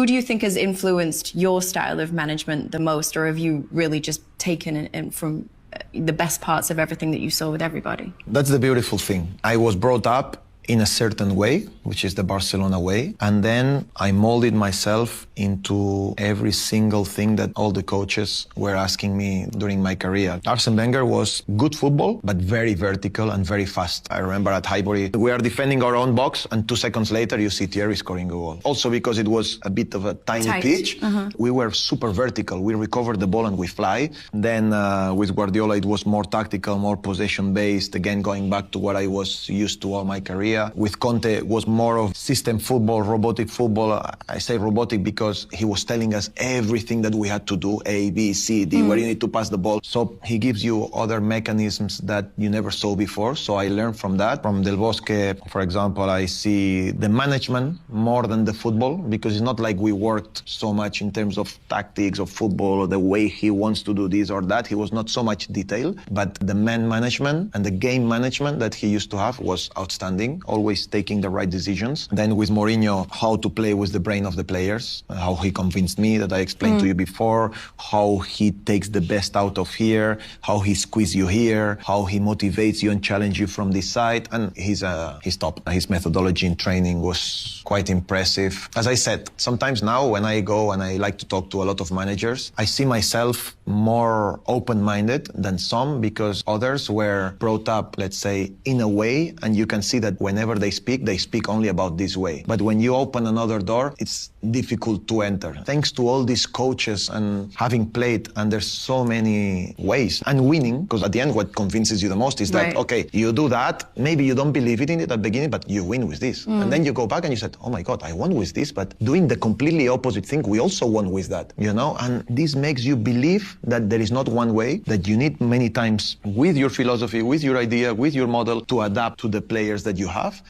Who do you think has influenced your style of management the most, or have you really just taken it from the best parts of everything that you saw with everybody? That's the beautiful thing. I was brought up in a certain way, which is the Barcelona way, and then I molded myself into every single thing that all the coaches were asking me during my career. Arsene Wenger was good football, but very vertical and very fast. I remember at Highbury, we are defending our own box, and 2 seconds later, you see Thierry scoring a goal. Also because it was a bit of a tiny pitch, we were super vertical. We recovered the ball and we fly. Then with Guardiola, it was more tactical, more possession-based, again, going back to what I was used to all my career. With Conte, it was more of system football, robotic football. I say robotic because he was telling us everything that we had to do, A, B, C, D, where you need to pass the ball. So he gives you other mechanisms that you never saw before. So I learned from that. From Del Bosque, for example, I see the management more than the football, because it's not like we worked so much in terms of tactics of football or the way he wants to do this or that. He was not so much detail, but the man management and the game management that he used to have was outstanding, always taking the right decisions. Then with Mourinho, how to play with the brain of the players, how he convinced me that I explained to you before, how he takes the best out of here, how he squeezes you here, how he motivates you and challenges you from this side. And he's top. His methodology in training was quite impressive. As I said, sometimes now when I go and I like to talk to a lot of managers, I see myself more open-minded than some, because others were brought up, let's say, in a way, and you can see that whenever they speak only about this way. But when you open another door, it's difficult to enter. Thanks to all these coaches and having played under so many ways and winning, because at the end what convinces you the most is that, okay, you do that, maybe you don't believe it in it at the beginning, but you win with this. And then you go back and you said, oh my God, I won with this, but doing the completely opposite thing, we also won with that, you know? And this makes you believe that there is not one way, that you need many times with your philosophy, with your idea, with your model to adapt to the players that you have.